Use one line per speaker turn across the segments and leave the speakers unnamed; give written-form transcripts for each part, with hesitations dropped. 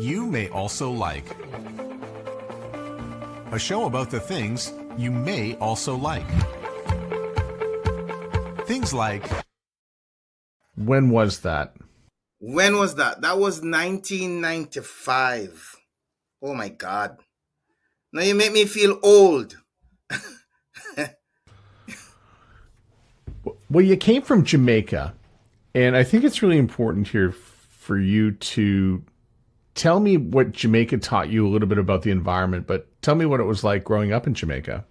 you may also like. A show about the things you may also like. Things like...
When was that?
When was that? That was 1995. Oh my God. Now you make me feel old.
Well, you came from Jamaica, and I think it's really important here for you to tell me what Jamaica taught you a little bit about the environment, but tell me what it was like growing up in Jamaica.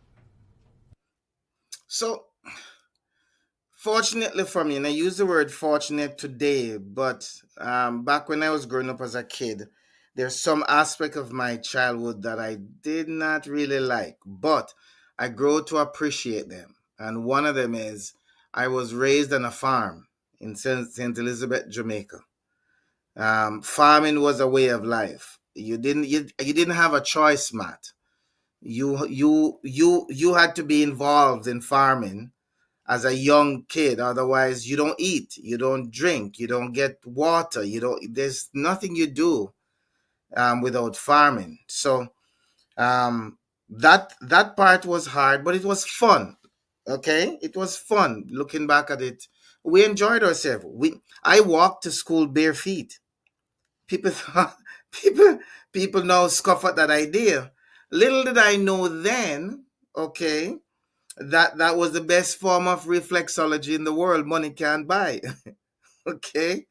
So, fortunately for me, and I use the word fortunate today, but back when I was growing up as a kid, there's some aspect of my childhood that I did not really like, but I grew to appreciate them. And one of them is I was raised on a farm in St. Elizabeth, Jamaica. Farming was a way of life. You didn't have a choice, Matt. You had to be involved in farming as a young kid. Otherwise, you don't eat, you don't drink, you don't get water. You don't. There's nothing you do without farming. So that part was hard, but it was fun. Okay, it was fun. Looking back at it, we enjoyed ourselves. I walked to school bare feet. People thought people people now scoff at that idea. Little did I know then, okay, that was the best form of reflexology in the world. Money can't buy. Okay,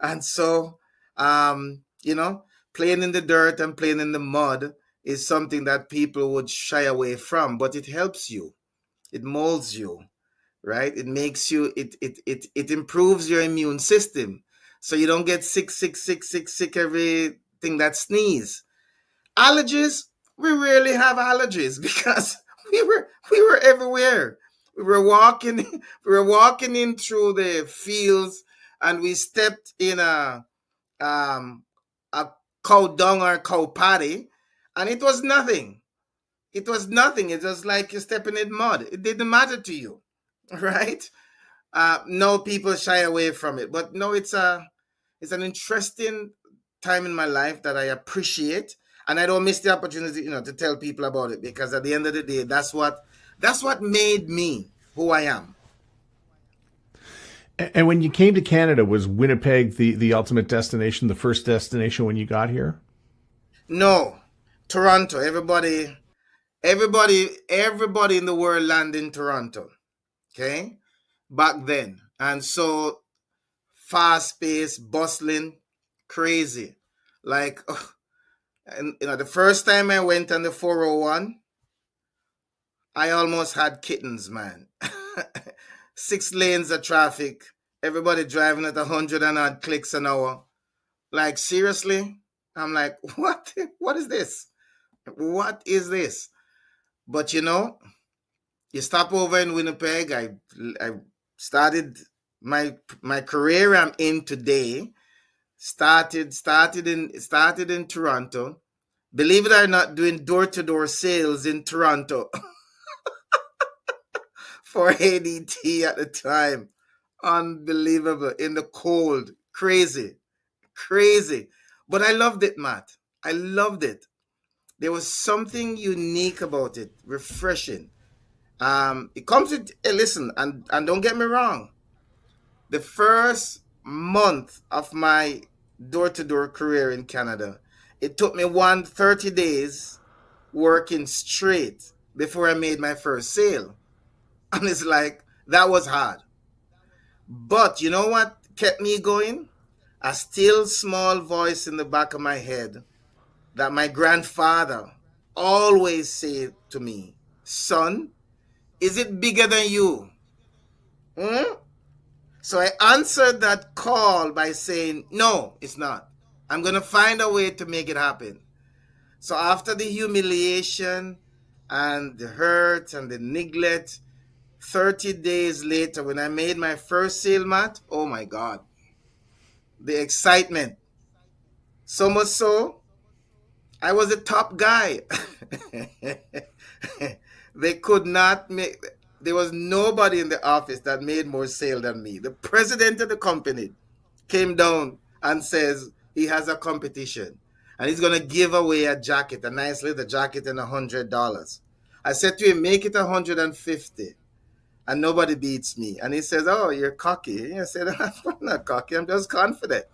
and so you know, playing in the dirt and playing in the mud is something that people would shy away from, but it helps you. It molds you, right? It makes you, it improves your immune system. So you don't get sick everything that sneeze. Allergies, we rarely have allergies because we were everywhere. We were walking we were walking in through the fields, and we stepped in um a cow dung or cow patty, and it was nothing. It was nothing. It was like you're stepping in mud. It didn't matter to you, right? No, people shy away from it, but no, it's an interesting time in my life that I appreciate, and I don't miss the opportunity, to tell people about it, because at the end of the day, that's what made me who I am.
And when you came to Canada, was Winnipeg the ultimate destination, the first destination when you got here?
No, Toronto. Everybody in the world landed in Toronto. Okay, back then, and so fast paced, bustling, crazy. Like, and the first time I went on the 401, I almost had kittens, man. 6 lanes of traffic, everybody driving at 100 and odd clicks an hour. Like, seriously? I'm like, what? What is this? What is this? But you stop over in Winnipeg. I started my career I'm in today. Started in Toronto. Believe it or not, doing door to door sales in Toronto for ADT at the time. Unbelievable, in the cold, crazy, crazy. But I loved it, Matt. I loved it. There was something unique about it, refreshing. It comes with, hey, listen, and don't get me wrong. The first month of my door to door career in Canada, it took me 130 days working straight before I made my first sale. And it's like, that was hard. But you know what kept me going? A still small voice in the back of my head that my grandfather always said to me, son, is it bigger than you? Hmm? So I answered that call by saying, no, it's not. I'm going to find a way to make it happen. So after the humiliation and the hurt and the neglect, 30 days later, when I made my first sale, Matt, oh my God, the excitement. So much so, I was the top guy. They could not make, there was nobody in the office that made more sale than me. The president of the company came down and says he has a competition. and he's gonna give away a jacket, a nice little jacket, and $100. I said to him, make it 150, and nobody beats me. And he says, "Oh, you're cocky." I said, "I'm not cocky. I'm just confident.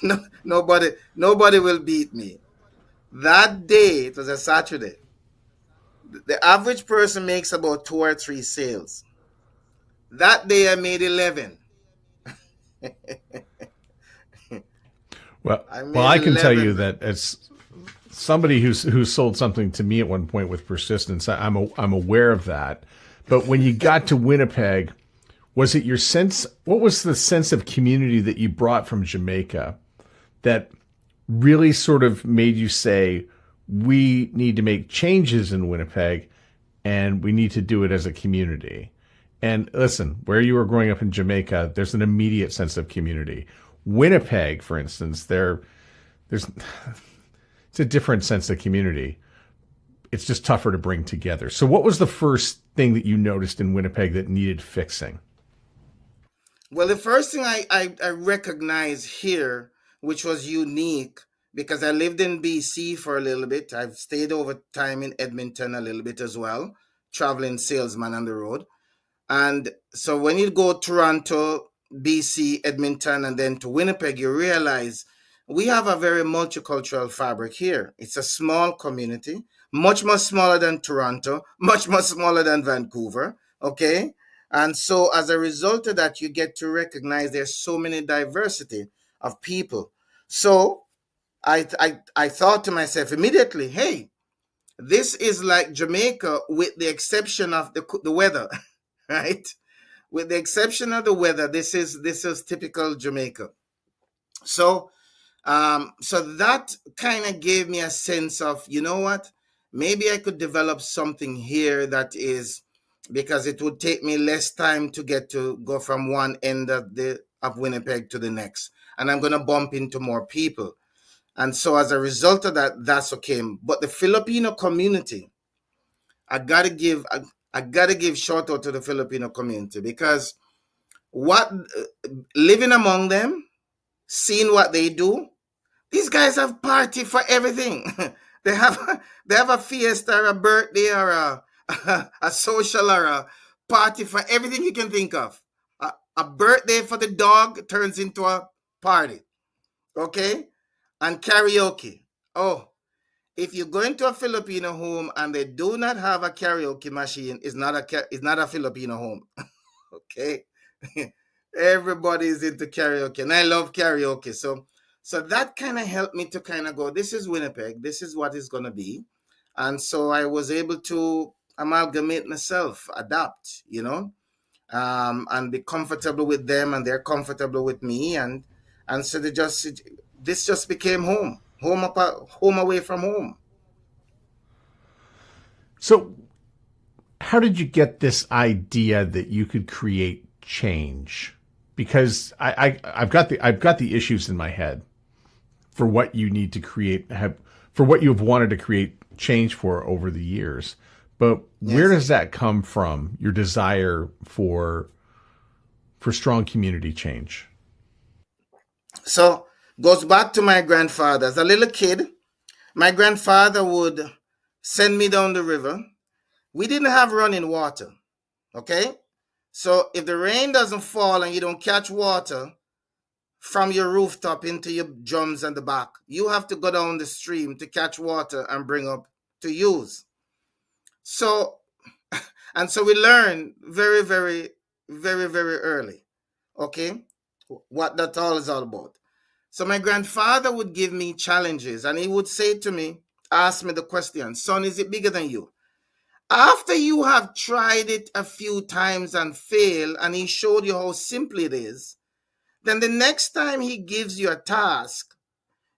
No, nobody will beat me." That day, it was a Saturday. The average person makes about 2 or 3 sales. That day, I made 11.
Well,
I
well,
made
I can tell you
11.
that as somebody who sold something to me at one point with persistence, I'm aware of that. But when you got to Winnipeg, was it your sense? What was the sense of community that you brought from Jamaica that really sort of made you say, we need to make changes in Winnipeg and we need to do it as a community? And listen, where you were growing up in Jamaica, there's an immediate sense of community. Winnipeg, for instance, there's it's a different sense of community. It's just tougher to bring together. So what was the first thing that you noticed in Winnipeg that needed fixing?
Well, the first thing I recognize here, which was unique, because I lived in BC for a little bit. I've stayed over time in Edmonton a little bit as well, traveling salesman on the road. And so when you go Toronto, BC, Edmonton, and then to Winnipeg, you realize we have a very multicultural fabric here. It's a small community, much, much smaller than Toronto, much, much smaller than Vancouver. Okay. And so as a result of that, you get to recognize there's so many diversity of people. So I thought to myself immediately, hey, this is like Jamaica with the exception of the weather, right? With the exception of the weather, this is typical Jamaica. So so that kind of gave me a sense of, you know what, maybe I could develop something here that is, because it would take me less time to get to go from one end of the of Winnipeg to the next, and I'm gonna bump into more people. And so as a result of that, that's okay. But the Filipino community, I gotta give I gotta give shout out to the Filipino community, because what living among them, seeing what they do, these guys have party for everything. they have they have a fiesta or a birthday or a social or a party for everything you can think of. A birthday for the dog turns into a party, okay? And karaoke. Oh, if you go into a Filipino home and they do not have a karaoke machine, it's not a Filipino home. Okay. Everybody is into karaoke, and I love karaoke. So that kind of helped me to kind of go, this is Winnipeg, this is what it's gonna be. And so I was able to amalgamate myself, adapt, and be comfortable with them, and they're comfortable with me, and so this just became home, home away from home.
So how did you get this idea that you could create change? Because I've got the issues in my head for what you need to create, for what you've wanted to create change for over the years. But where
Yes.
does that come from? Your desire for strong community change.
So goes back to my grandfather. As a little kid, my grandfather would send me down the river. We didn't have running water. Okay. So if the rain doesn't fall and you don't catch water from your rooftop into your drums and the back, you have to go down the stream to catch water and bring up to use. So, and so we learn very, very, very, very early, okay, what that all is all about. So my grandfather would give me challenges, and he would say to me, ask me the question, son, is it bigger than you? After you have tried it a few times and failed, and he showed you how simple it is, then the next time he gives you a task,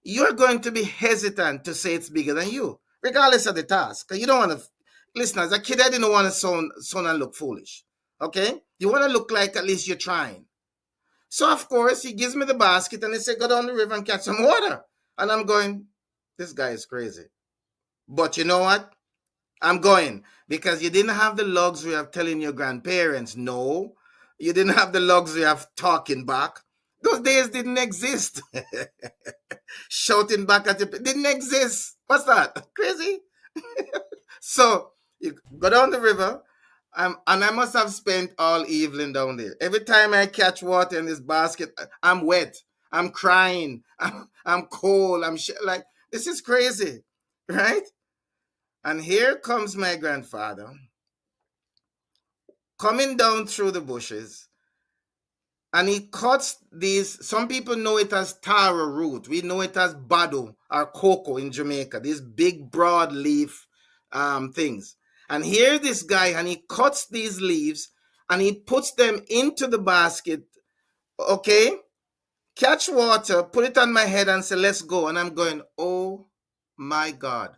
you're going to be hesitant to say it's bigger than you, regardless of the task. 'Cause you don't want to, listen, as a kid, I didn't want to sound and look foolish. Okay? You want to look like at least you're trying. So, of course, he gives me the basket and he said, go down the river and catch some water. And I'm going, this guy is crazy. But you know what? I'm going, because you didn't have the luxury of telling your grandparents no. You didn't have the luxury of talking back. Those days didn't exist. Shouting back at you didn't exist. What's that? Crazy? So you go down the river, and I must have spent all evening down there. Every time I catch water in this basket, I'm wet. I'm crying. I'm cold. Like, this is crazy, right? And here comes my grandfather coming down through the bushes, and he cuts these. Some people know it as taro root. We know it as bado or cocoa in Jamaica. These big broad leaf things. And here this guy, and he cuts these leaves and he puts them into the basket. Okay, catch water, put it on my head, and say, "Let's go." And I'm going, "Oh my God."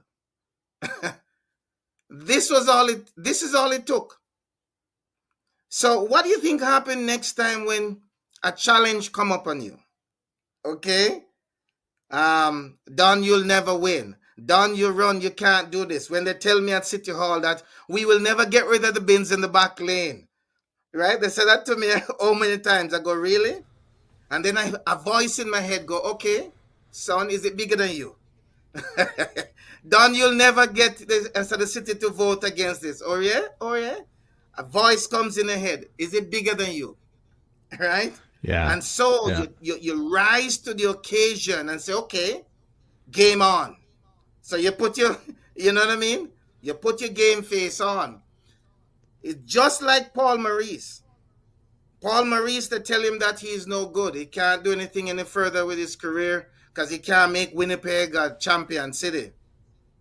This is all it took. So what do you think happened next time when a challenge come up on you? Okay? Don, you'll never win. Don, you run, you can't do this. When they tell me at City Hall that we will never get rid of the bins in the back lane. Right? They said that to me how many times? I go, really? And then a voice in my head go, okay, son, is it bigger than you? Don, you'll never get the city to vote against this. Oh yeah? Oh yeah? A voice comes in the head. Is it bigger than you? Right?
Yeah.
And so
Yeah.
you rise to the occasion and say, okay, game on. So you put your, you know what I mean? You put your game face on. It's just like Paul Maurice. Paul Maurice, they tell him that he is no good. He can't do anything any further with his career because he can't make Winnipeg a champion city.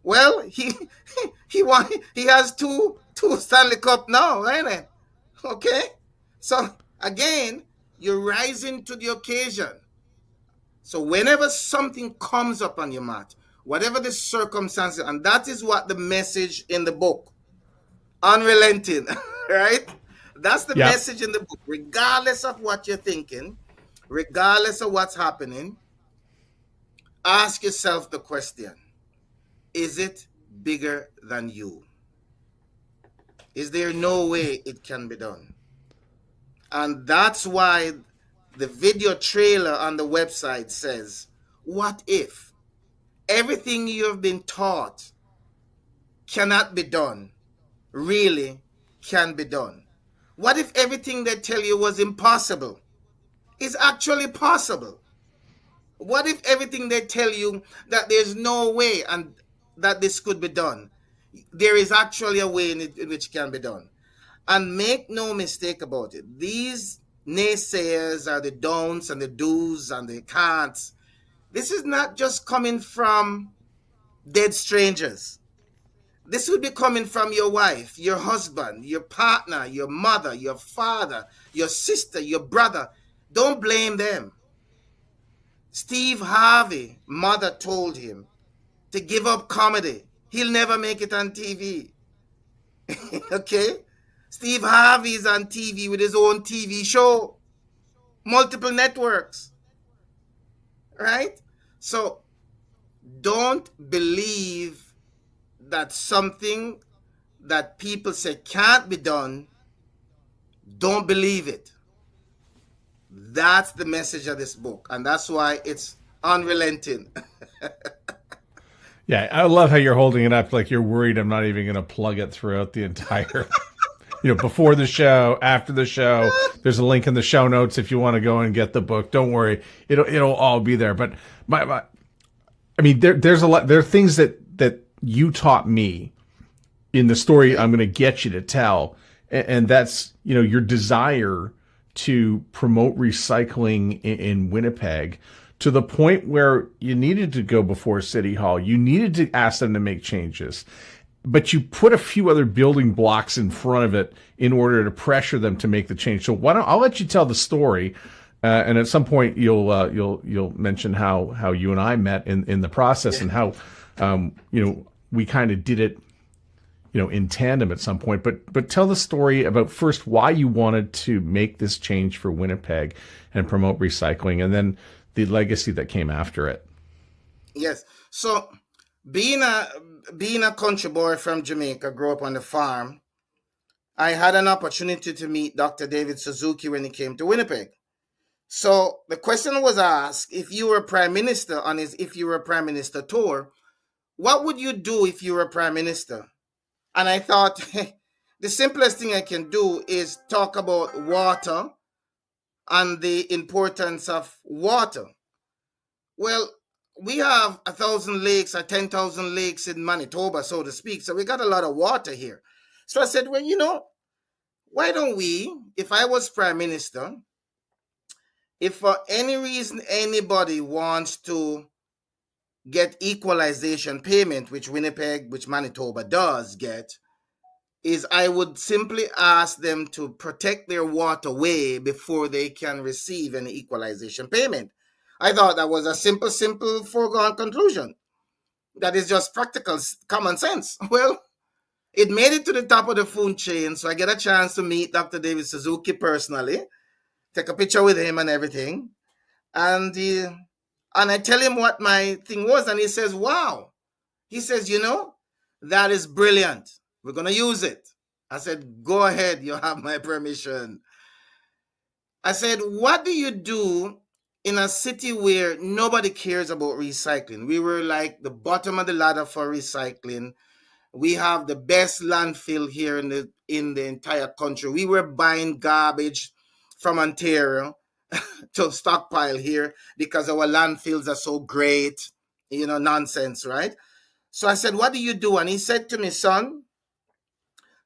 Well, he has two Stanley Cup now, ain't it? Okay? So again, you're rising to the occasion. So whenever something comes up on your mat, whatever the circumstances, and that is what the message in the book, Unrelenting, right? That's the message in the book. Regardless of what you're thinking, regardless of what's happening, ask yourself the question, is it bigger than you? Is there no way it can be done? And that's why the video trailer on the website says, what if everything you've been taught cannot be done, really can be done? What if everything they tell you was impossible is actually possible? What if everything they tell you that there's no way and that this could be done, there is actually a way in which it can be done? And make no mistake about it, these naysayers are the don'ts and the do's and the can'ts. This is not just coming from dead strangers. This would be coming from your wife, your husband, your partner, your mother, your father, your sister, your brother. Don't blame them. Steve Harvey, mother told him to give up comedy. He'll never make it on TV. Okay? Steve Harvey's on TV with his own TV show. Multiple networks. Right? So don't believe that something that people say can't be done, don't believe it. That's the message of this book. And that's why it's unrelenting.
Yeah, I love how you're holding it up like you're worried I'm not even going to plug it throughout the entire, before the show, after the show. There's a link in the show notes if you want to go and get the book. Don't worry, it'll all be there. But there's a lot. There are things that you taught me in the story I'm going to get you to tell, and that's your desire to promote recycling in Winnipeg, to the point where you needed to go before City Hall. You needed to ask them to make changes, but you put a few other building blocks in front of it in order to pressure them to make the change. So I'll let you tell the story, and at some point you'll mention how you and I met in the process, and how we kind of did it in tandem at some point. But tell the story about first why you wanted to make this change for Winnipeg and promote recycling, and then the legacy that came after it.
Yes. So being a country boy from Jamaica, grew up on the farm, I had an opportunity to meet Dr. David Suzuki when he came to Winnipeg. So the question was asked, if you were prime minister on his if you were a prime minister tour, what would you do if you were prime minister? And I thought the simplest thing I can do is talk about water and the importance of water. Well, we have 1,000 lakes or 10,000 lakes in Manitoba, so to speak. So we got a lot of water here. So I said, well, why don't we, if I was prime minister, if for any reason anybody wants to get equalization payment, which Winnipeg, which Manitoba does get, is I would simply ask them to protect their waterway before they can receive any equalization payment. I thought that was a simple, foregone conclusion. That is just practical common sense. Well, it made it to the top of the food chain, so I get a chance to meet Dr. David Suzuki personally, take a picture with him and everything. And I tell him what my thing was, and he says, wow. He says, that is brilliant. We're going to use it. I said, go ahead. You have my permission. I said, what do you do in a city where nobody cares about recycling? We were like the bottom of the ladder for recycling. We have the best landfill here in the entire country. We were buying garbage from Ontario to stockpile here because our landfills are so great. Nonsense, right? So I said, what do you do? And he said to me, son,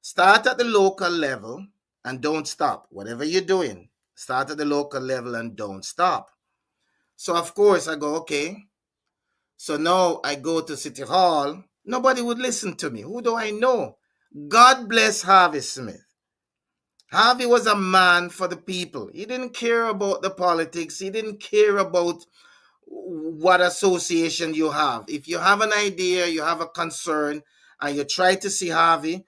start at the local level and don't stop. Whatever you're doing, start at the local level and don't stop. So of course I go, okay. So now I go to City Hall. Nobody would listen to me. Who do I know? God bless Harvey Smith. Harvey was a man for the people. He didn't care about the politics. He didn't care about what association you have. If you have an idea, you have a concern, and you try to see Harvey,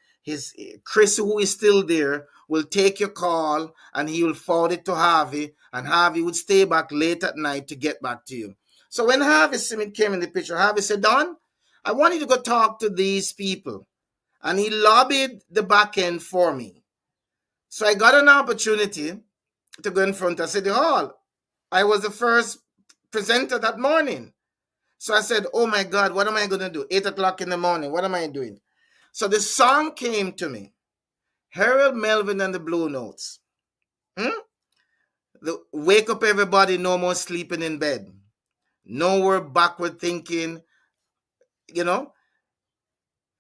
Chris, who is still there, will take your call and he will forward it to Harvey, and Harvey would stay back late at night to get back to you. So when Harvey Smith came in the picture, Harvey said, Don, I want you to go talk to these people. And he lobbied the back end for me. So I got an opportunity to go in front of City Hall. I was the first presenter that morning. So I said, oh my God, what am I going to do? 8 o'clock in the morning, what am I doing? So the song came to me. Harold Melvin and the Blue Notes. Wake up everybody, no more sleeping in bed. No more backward thinking,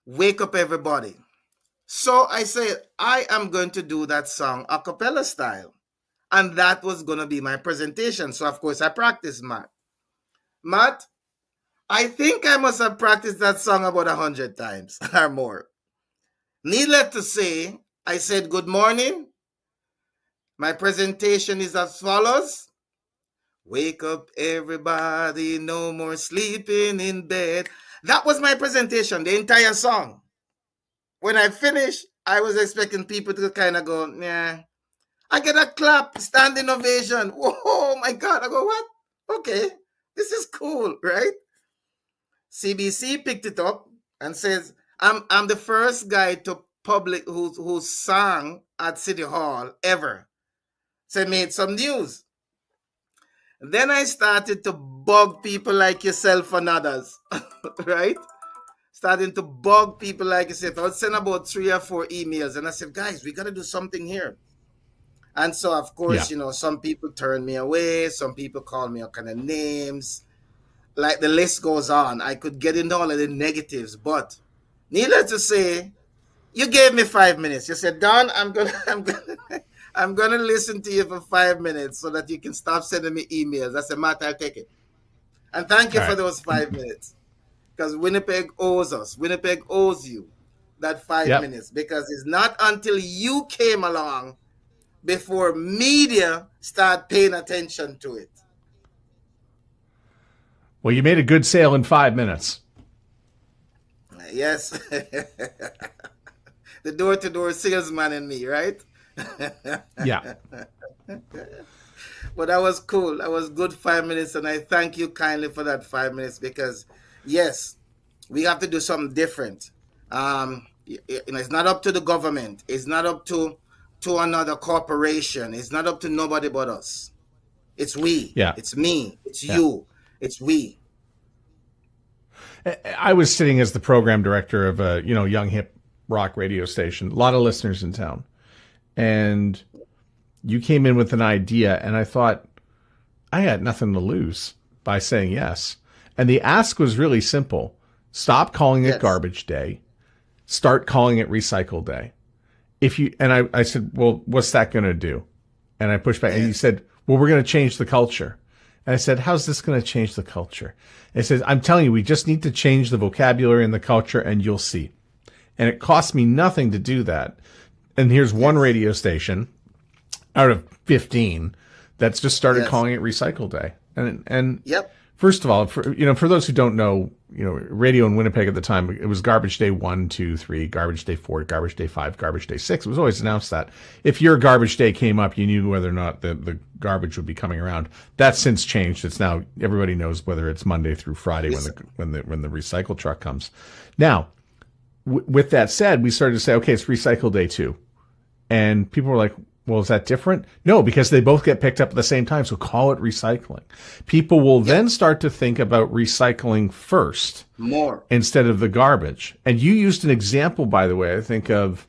wake up everybody. So I said, I am going to do that song a cappella style. And that was going to be my presentation. So of course I practiced, Matt, I think I must have practiced that song about 100 times or more. Needless to say, I said, good morning. My presentation is as follows. Wake up everybody, no more sleeping in bed. That was my presentation, the entire song. When I finished, I was expecting people to kind of go, yeah. I get a clap, standing ovation. Oh my God. I go, what? Okay, this is cool, right? CBC picked it up and says, I'm the first guy to public who sang at City Hall ever. So I made some news. Then I started to bug people like yourself and others, right? Starting to bug people like yourself. I would send about 3 or 4 emails and I said, guys, we got to do something here. And so, of course, some people turned me away. Some people called me all kind of names. Like the list goes on. I could get into all of the negatives, but needless to say, you gave me 5 minutes. You said, Don, I'm gonna listen to you for 5 minutes so that you can stop sending me emails. I said, Matt, I'll take it. And thank you for those 5 minutes. Because Winnipeg owes us. Winnipeg owes you that 5 minutes. Because it's not until you came along before media start paying attention to it.
Well, you made a good sale in 5 minutes.
Yes. The door-to-door salesman in me, right?
Yeah.
But that was cool. That was good 5 minutes, and I thank you kindly for that 5 minutes because, yes, we have to do something different. It's not up to the government. It's not up to another corporation. It's not up to nobody but us. It's we.
Yeah.
It's me. It's
Yeah.
you. It's we.
I was sitting as the program director of a, young hip rock radio station, a lot of listeners in town. And you came in with an idea, and I thought, I had nothing to lose by saying yes. And the ask was really simple. Stop calling it
Yes.
Garbage Day. Start calling it Recycle Day. I said, well, what's that going to do? And I pushed back, and he said, well, we're going to change the culture. And I said, how's this going to change the culture? And he says, I'm telling you, we just need to change the vocabulary and the culture, and you'll see. And it cost me nothing to do that. And here's one radio station out of 15 that's just started calling it Recycle Day. And
Yep.
first of all, for those who don't know, radio in Winnipeg at the time, it was Garbage Day 1, 2, 3, Garbage Day 4, Garbage Day 5, Garbage Day 6. It was always announced that if your Garbage Day came up, you knew whether or not the garbage would be coming around. That's since changed. It's now everybody knows whether it's Monday through Friday when the recycle truck comes. Now, with that said, we started to say, okay, it's Recycle Day 2. And people were like, well, is that different? No, because they both get picked up at the same time. So call it recycling. People will then start to think about recycling first
More
instead of the garbage. And you used an example, by the way, I think of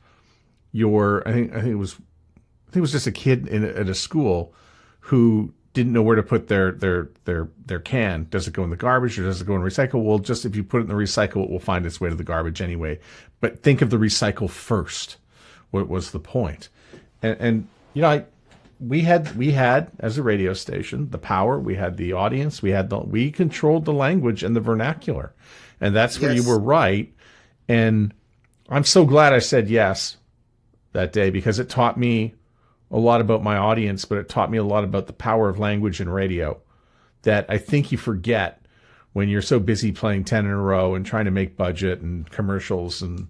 I think it was just a kid at a school who didn't know where to put their can. Does it go in the garbage or does it go in recycle? Well, just if you put it in the recycle, it will find its way to the garbage anyway. But think of the recycle first. What was the point? And we had as a radio station the power, we had the audience, we controlled the language and the vernacular, and that's where you were right. And I'm so glad I said yes that day, because it taught me a lot about my audience, but it taught me a lot about the power of language in radio that I think you forget when you're so busy playing 10 in a row and trying to make budget and commercials and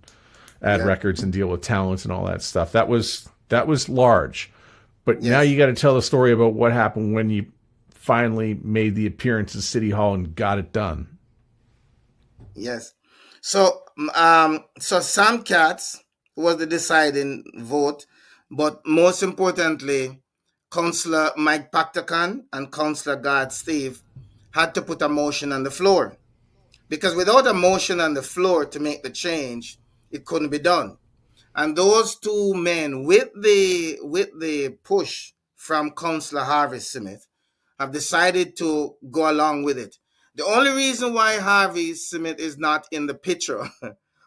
add records and deal with talents and all that stuff. That was large. But now you got to tell the story about what happened when you finally made the appearance at City Hall and got it done.
Yes. So Sam Katz was the deciding vote, but most importantly, Councillor Mike Pactacan and Councillor Gard Steve had to put a motion on the floor, because without a motion on the floor to make the change, it couldn't be done. And those two men, with the push from Councillor Harvey Smith, have decided to go along with it. The only reason why Harvey Smith is not in the picture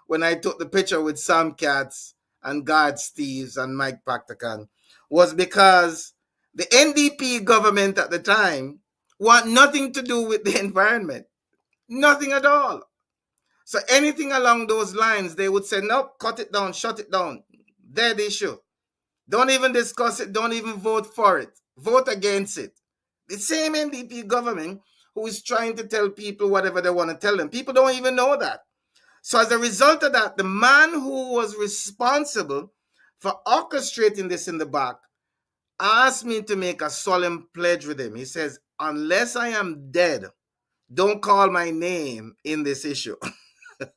when I took the picture with Sam Katz and Gard Steves and Mike Pactacan was because the NDP government at the time want nothing to do with the environment. Nothing at all. So anything along those lines, they would say, nope, cut it down, shut it down. Dead issue. Don't even discuss it. Don't even vote for it. Vote against it. The same NDP government who is trying to tell people whatever they want to tell them. People don't even know that. So as a result of that, the man who was responsible for orchestrating this in the back asked me to make a solemn pledge with him. He says, unless I am dead, don't call my name in this issue.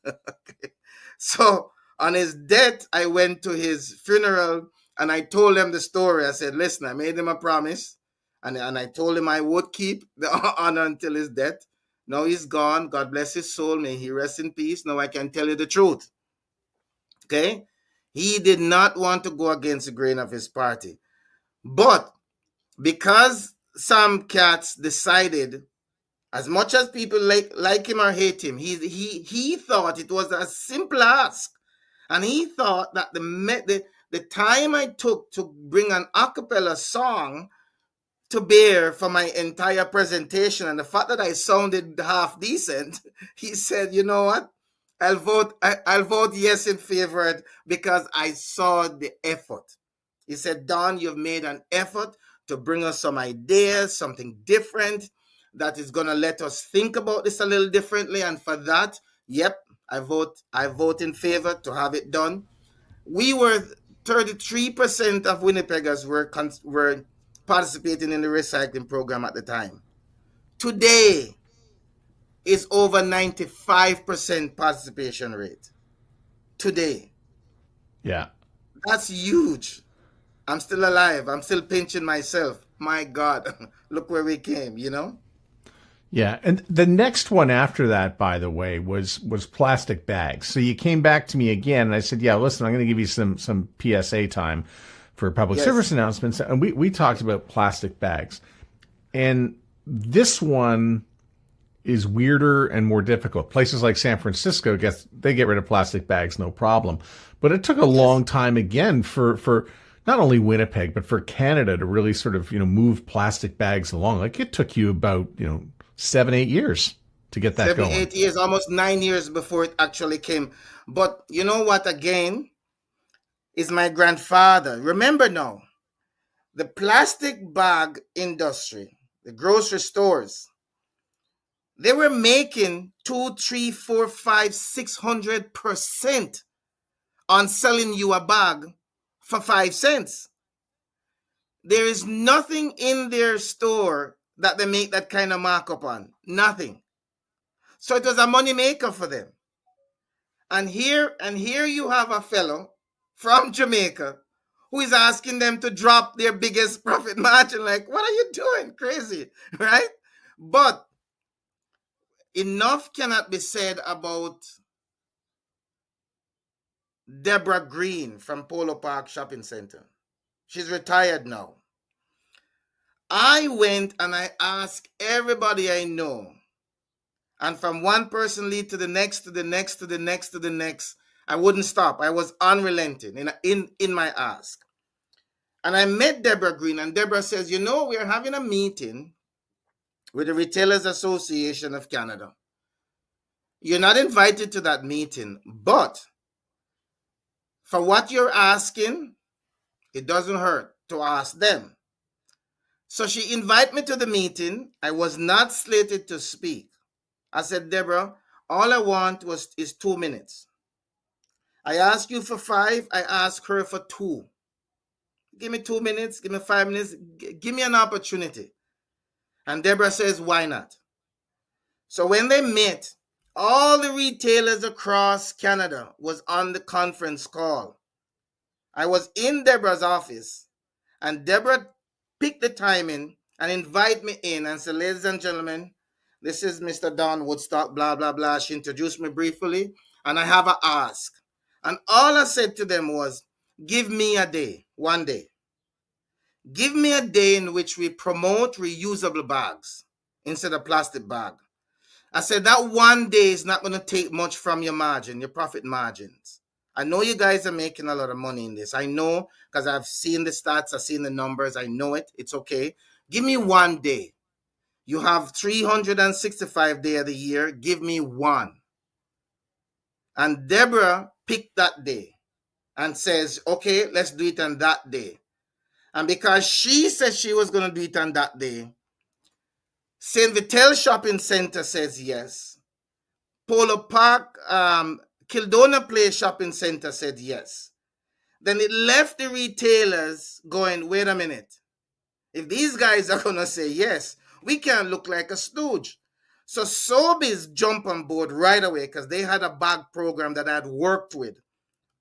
Okay. So on his death, I went to his funeral and I told him the story. I said, listen, I made him a promise and I told him I would keep the honor until his death. Now he's gone. God bless his soul. May he rest in peace. Now I can tell you the truth. Okay? He did not want to go against the grain of his party. But because Sam Katz decided, as much as people like him or hate him, he thought it was a simple ask. And he thought that the time I took to bring an a cappella song to bear for my entire presentation and the fact that I sounded half decent, he said, you know what? I'll vote yes in favor because I saw the effort. He said, Don, you've made an effort to bring us some ideas, something different that is going to let us think about this a little differently. And for that, yep, I vote in favor to have it done. We were 33% of Winnipeggers were participating in the recycling program at the time. Today is over 95% participation rate. Today.
Yeah.
That's huge. I'm still alive. I'm still pinching myself. My God, look where we came, you know?
Yeah, and the next one after that, by the way, was plastic bags. So you came back to me again, and I said, "Yeah, listen, I'm going to give you some PSA time for public service
Yes.
announcements." And we talked about plastic bags, and this one is weirder and more difficult. Places like San Francisco they get rid of plastic bags, no problem, but it took a
Yes.
long time again for not only Winnipeg but for Canada to really sort of move plastic bags along. Like it took you about 7-8 years to get that
Seven,
going.
8 years, almost 9 years before it actually came. But you know what, again, is my grandfather. Remember now, the plastic bag industry, the grocery stores, they were making 2, 3, 4, 5, 600% on selling you a bag for 5 cents. There is nothing in their store that they make that kind of markup on. Nothing. So it was a money maker for them. And here you have a fellow from Jamaica who is asking them to drop their biggest profit margin. Like, what are you doing? Crazy, right? But enough cannot be said about Deborah Green from Polo Park Shopping Center. She's retired now. I went and I asked everybody I know, and from one person lead to the next, to the next, to the next, to the next. I wouldn't stop. I was unrelenting in my ask. And I met Deborah Green, and Deborah says, we're having a meeting with the Retailers Association of Canada. You're not invited to that meeting, but for what you're asking, it doesn't hurt to ask them. So she invited me to the meeting. I was not slated to speak. I said, Deborah, all I want is 2 minutes. I asked you for 5. I asked her for 2. Give me 2 minutes. Give me 5 minutes. Give me an opportunity. And Deborah says, why not? So when they met, all the retailers across Canada was on the conference call. I was in Deborah's office, and Deborah picked the timing and invited me in and said, ladies and gentlemen, this is Mr. Don Woodstock, blah, blah, blah. She introduced me briefly, and I have an ask. And all I said to them was, give me a day, one day. Give me a day in which we promote reusable bags instead of plastic bag. I said that one day is not going to take much from your margin, your profit margins. I know you guys are making a lot of money in this. I know because I've seen the stats, I've seen the numbers. I know it. It's okay. Give me one day. You have 365 days of the year. Give me one. And Deborah picked that day and says, okay, let's do it on that day. And because she said she was going to do it on that day, St. Vital Shopping Center says yes. Polo Park, Kildona Place Shopping Center said yes. Then it left the retailers going, wait a minute. If these guys are going to say yes, we can't look like a stooge. So Sobeys jumped on board right away because they had a bag program that I had worked with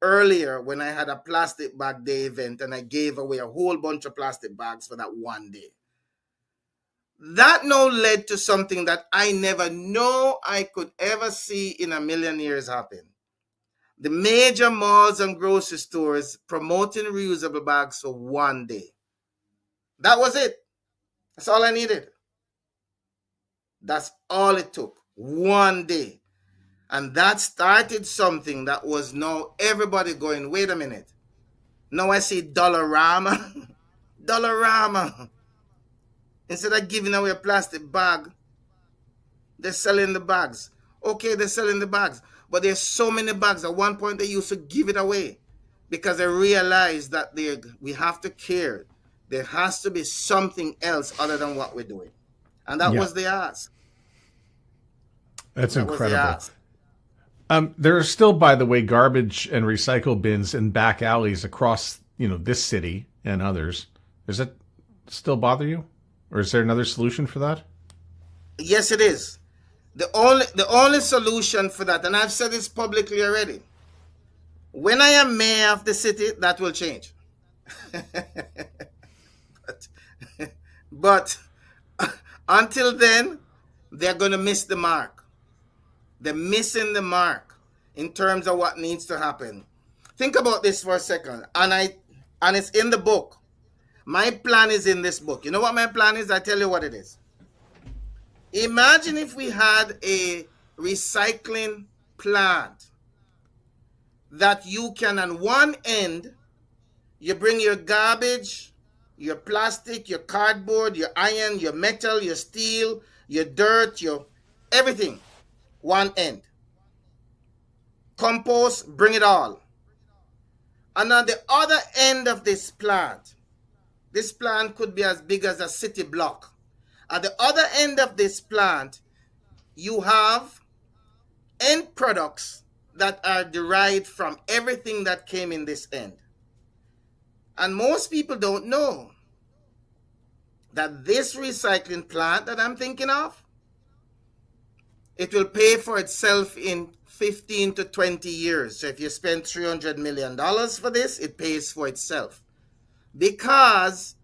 earlier when I had a plastic bag day event, and I gave away a whole bunch of plastic bags for that one day. That now led to something that I never know I could ever see in a million years happen. The major malls and grocery stores promoting reusable bags for one day. That was it. That's all I needed. That's all it took. One day. And that started something that was now everybody going, wait a minute. Now I see Dollarama. Dollarama. Instead of giving away a plastic bag, they're selling the bags. Okay, they're selling the bags. But there's so many bags. At one point, they used to give it away because they realized that we have to care. There has to be something else other than what we're doing. And that
Yeah,
was the ask.
that's
That was the
incredible.
ask.
There are still, by the way, garbage and recycle bins in back alleys across, this city and others. Does it still bother you? Or is there another solution for that?
Yes, it is. The only solution for that, and I've said this publicly already, when I am mayor of the city, that will change. but, but until then, they're going to miss the mark. They're missing the mark in terms of what needs to happen. Think about this for a second, and it's in the book. My plan is in this book. You know what my plan is? I tell you what it is. Imagine if we had a recycling plant that you can, on one end, you bring your garbage, your plastic, your cardboard, your iron, your metal, your steel, your dirt, your everything, one end. Compost, bring it all. And on the other end of this plant could be as big as a city block. At the other end of this plant, you have end products that are derived from everything that came in this end. And most people don't know that this recycling plant that I'm thinking of, it will pay for itself in 15 to 20 years. So if you spend $300 million for this, it pays for itself. Because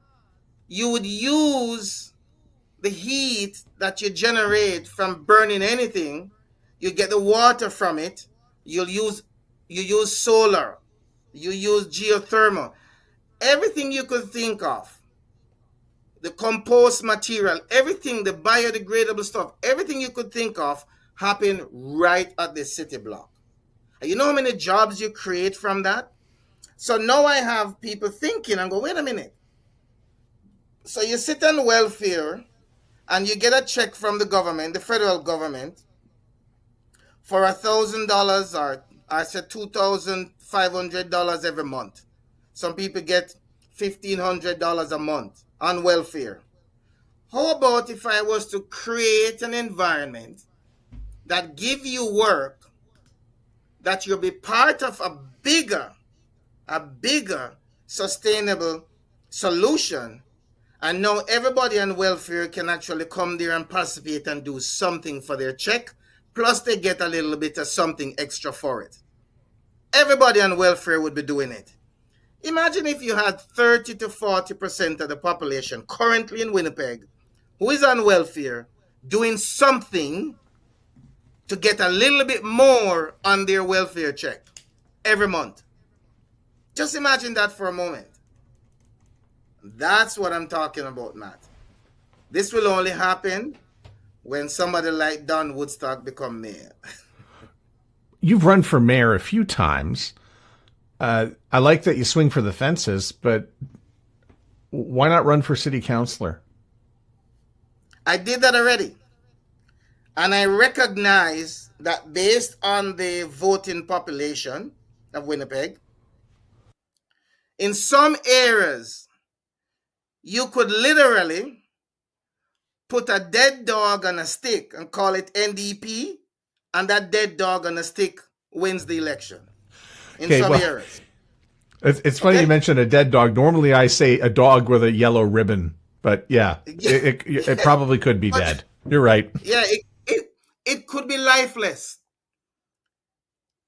you would use the heat that you generate from burning anything, you get the water from it, you use solar, you use geothermal, everything you could think of, the compost material, everything, the biodegradable stuff, everything you could think of happen right at the city block. And you know how many jobs you create from that? So now I have people thinking and go, wait a minute. So you sit on welfare and you get a check from the government, the federal government, for $1,000 or I said $2,500 every month. Some people get $1,500 a month on welfare. How about if I was to create an environment that give you work, that you'll be part of a bigger sustainable solution, and now everybody on welfare can actually come there and participate and do something for their check, plus they get a little bit of something extra for it. Everybody on welfare would be doing it. Imagine if you had 30 to 40% of the population currently in Winnipeg who is on welfare doing something to get a little bit more on their welfare check every month. Just imagine that for a moment. That's what I'm talking about, Matt. This will only happen when somebody like Don Woodstock become mayor.
You've run for mayor a few times. I like that you swing for the fences, but why not run for city councilor?
I did that already. And I recognize that based on the voting population of Winnipeg, in some areas, you could literally put a dead dog on a stick and call it NDP, and that dead dog on a stick wins the election in some areas.
It's funny you mentioned a dead dog. Normally I say a dog with a yellow ribbon, but yeah, it probably could be dead. You're right.
Yeah, it could be lifeless.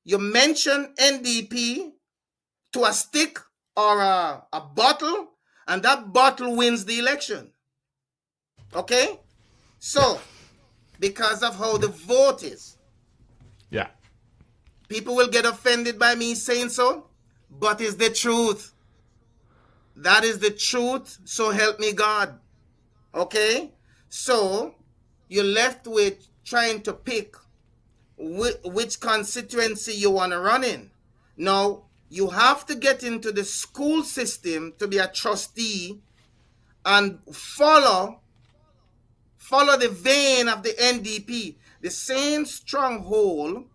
You mention NDP to a stick or a bottle, and that bottle wins the election. Okay? So, because of how the vote is.
Yeah.
People will get offended by me saying so, but it's the truth. That is the truth, so help me God. Okay? So, you're left with trying to pick which constituency you want to run in. Now, you have to get into the school system to be a trustee and follow the vein of the NDP. The same stronghold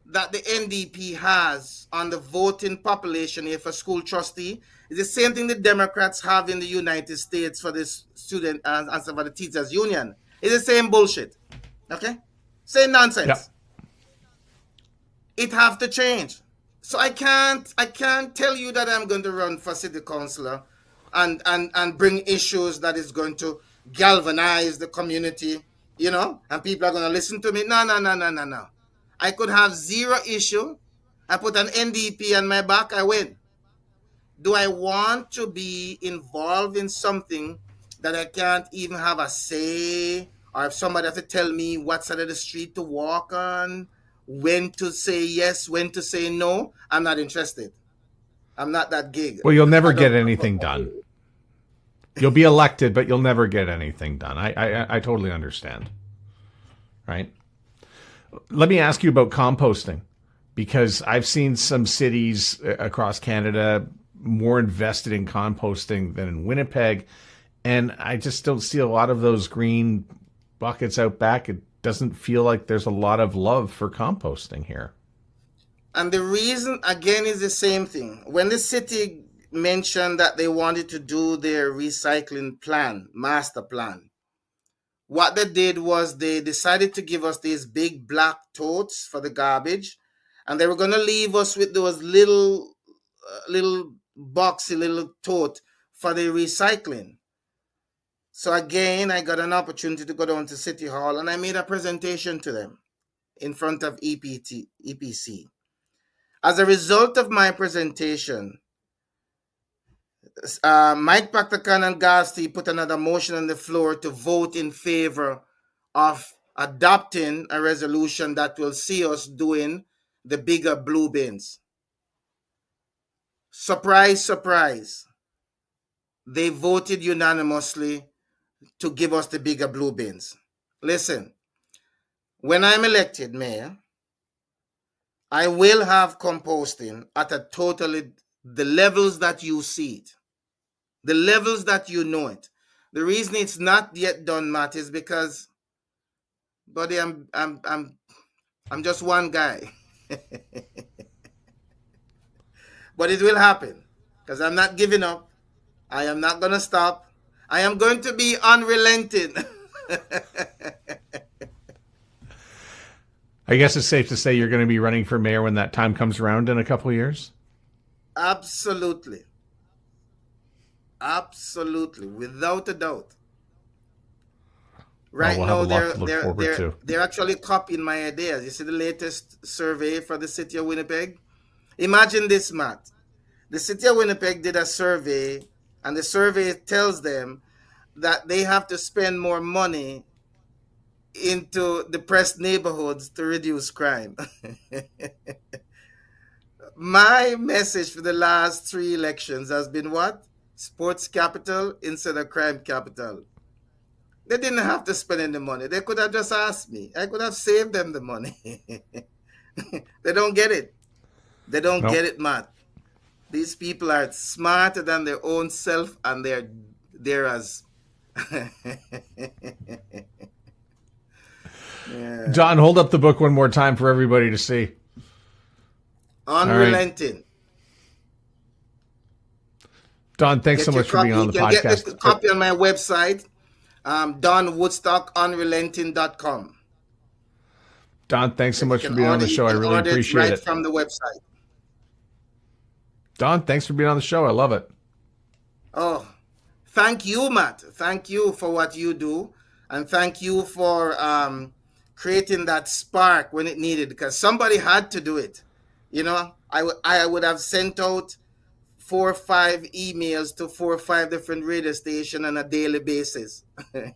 that the NDP has on the voting population here for school trustee is the same thing the Democrats have in the United States for the student and for the teachers union. It's the same bullshit. Okay? Same nonsense. Yep. It have to change. So I can't tell you that I'm going to run for city councilor and bring issues that is going to galvanize the community, and people are going to listen to me. No. I could have zero issue. I put an NDP on my back, I win. Do I want to be involved in something that I can't even have a say, or if somebody has to tell me what side of the street to walk on, when to say yes, when to say no? I'm not interested. I'm not that gig.
Well, you'll never
I
get
don't.
anything done. You'll be elected, but you'll never get anything done. I totally understand. Right? Let me ask you about composting, because I've seen some cities across Canada more invested in composting than in Winnipeg, and I just don't see a lot of those green buckets out back. It doesn't feel like there's a lot of love for composting here.
And the reason, again, is the same thing. When the city mentioned that they wanted to do their recycling plan, master plan, what they did was they decided to give us these big black totes for the garbage, and they were going to leave us with those little boxy little tote for the recycling. So again, I got an opportunity to go down to City Hall, and I made a presentation to them in front of EPC. As a result of my presentation, Mike Pactacan and Gasti put another motion on the floor to vote in favor of adopting a resolution that will see us doing the bigger blue bins. Surprise, surprise. They voted unanimously to give us the bigger blue bins. Listen, when I'm elected mayor, I will have composting at a totally the levels that you see it, the levels that you know it. The reason it's not yet done, Matt, is because, buddy, I'm just one guy. But it will happen because I'm not giving up. I am not going to stop. I am going to be unrelenting.
I guess it's safe to say you're going to be running for mayor when that time comes around in a couple of years?
Absolutely. Absolutely. Without a doubt. Right
we'll
now,
have a lot to look forward to.
they're actually copying my ideas. You see the latest survey for the city of Winnipeg? Imagine this, Matt. The city of Winnipeg did a survey, and the survey tells them that they have to spend more money into depressed neighborhoods to reduce crime. My message for the last 3 elections has been what? Sports capital instead of crime capital. They didn't have to spend any money. They could have just asked me. I could have saved them the money. They don't get it. They don't get it, Matt. These people are smarter than their own self, and they're as yeah.
John, hold up the book one more time for everybody to see.
Unrelenting.
Right. Don, thanks so much for being on the podcast.
Get the copy on my website, donwoodstockunrelenting.com.
Don, thanks so much for being on the show. I really appreciate it.
Right from the website.
Don, thanks for being on the show. I love it.
Oh, thank you, Matt. Thank you for what you do. And thank you for creating that spark when it needed, because somebody had to do it. You know, I would have sent out 4 or 5 emails to 4 or 5 different radio stations on a daily basis.
We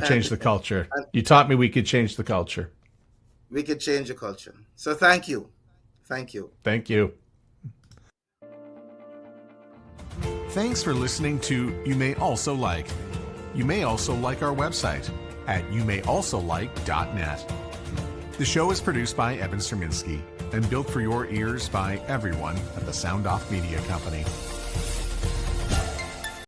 changed the culture. You taught me we could change the culture.
We could change the culture. So thank you. Thank you.
Thank you.
Thanks for listening to You May Also Like. You may also like our website at youmayalsolike.net. The show is produced by Evan Serminski and built for your ears by everyone at the Sound Off Media Company.